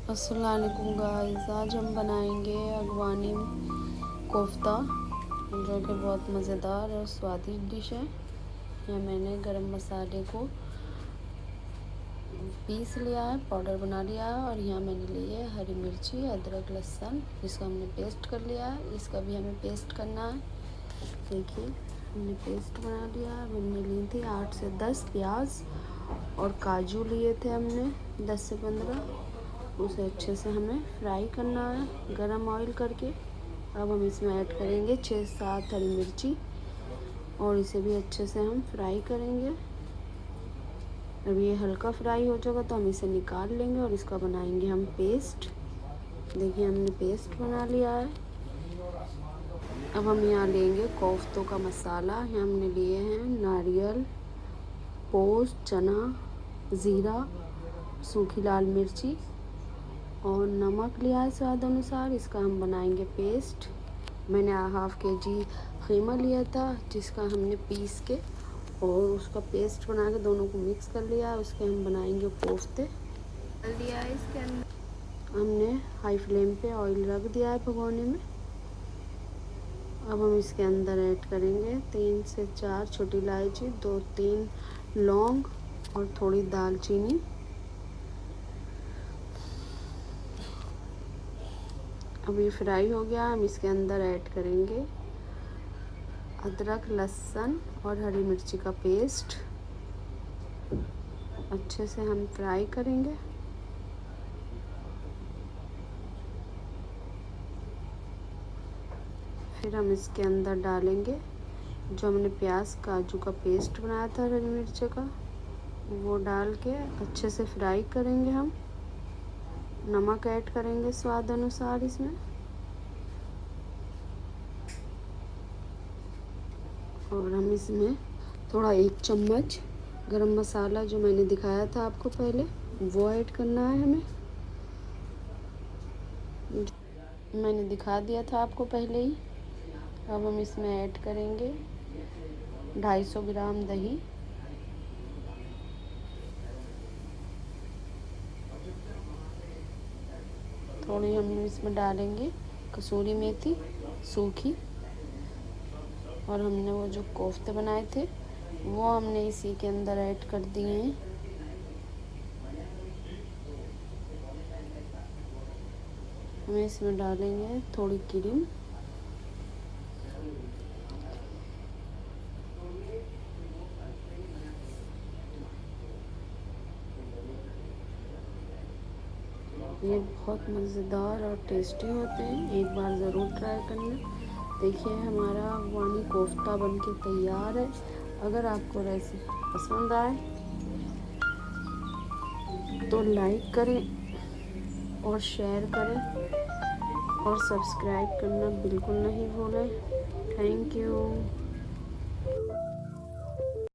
अस्सलाम वालेकुम गाइस, आज हम बनाएंगे अगवानी कोफ्ता जो कि बहुत मज़ेदार और स्वादिष्ट डिश है। यहाँ मैंने गरम मसाले को पीस लिया है, पाउडर बना लिया है। और यहाँ मैंने ली है हरी मिर्ची, अदरक, लहसुन, जिसको हमने पेस्ट कर लिया है। इसका भी हमें पेस्ट करना है। देखिए हमने पेस्ट बना लिया है। अब हमने ली थी 8 से 10 प्याज और काजू लिए थे हमने 10 से 15। उसे अच्छे से हमें फ्राई करना है गरम ऑयल करके। अब हम इसमें ऐड करेंगे 6-7 हरी मिर्ची और इसे भी अच्छे से हम फ्राई करेंगे। अब ये हल्का फ्राई हो जाएगा तो हम इसे निकाल लेंगे और इसका बनाएंगे हम पेस्ट। देखिए हमने पेस्ट बना लिया है। अब हम यहाँ लेंगे कोफ्तों का मसाला। यहाँ हमने लिए हैं नारियल, पोस्त, चना, ज़ीरा, सूखी लाल मिर्ची और नमक लिया है स्वाद अनुसार। इसका हम बनाएंगे पेस्ट। मैंने हाफ के जी खीमा लिया था जिसका हमने पीस के और उसका पेस्ट बना के दोनों को मिक्स कर लिया। उसके हम बनाएंगे कोफ्ते। डाल दिया है इसके अंदर। हमने हाई फ्लेम पे ऑयल रख दिया है भगोने में। अब हम इसके अंदर ऐड करेंगे 3 से 4 छोटी इलायची, 2-3 लौंग और थोड़ी दालचीनी। अब ये फ्राई हो गया। हम इसके अंदर ऐड करेंगे अदरक, लहसुन और हरी मिर्ची का पेस्ट। अच्छे से हम फ्राई करेंगे। फिर हम इसके अंदर डालेंगे जो हमने प्याज काजू का पेस्ट बनाया था हरी मिर्ची का, वो डाल के अच्छे से फ्राई करेंगे। हम नमक ऐड करेंगे स्वाद अनुसार इसमें। और हम इसमें थोड़ा 1 चम्मच गरम मसाला जो मैंने दिखाया था आपको पहले, वो ऐड करना है हमें। मैंने दिखा दिया था आपको पहले ही। अब हम इसमें ऐड करेंगे 250 ग्राम दही, थोड़ी हम इसमें डालेंगे कसूरी मेथी सूखी। और हमने वो जो कोफ्ते बनाए थे वो हमने इसी के अंदर ऐड कर दिए हैं। हम इसमें डालेंगे थोड़ी क्रीम। ये बहुत मज़ेदार और टेस्टी होते हैं, एक बार ज़रूर ट्राई करना। देखिए हमारा अफगानी कोफ्ता बनके तैयार है। अगर आपको रेसिपी पसंद आए तो लाइक करें और शेयर करें और सब्सक्राइब करना बिल्कुल नहीं भूलें। Thank you.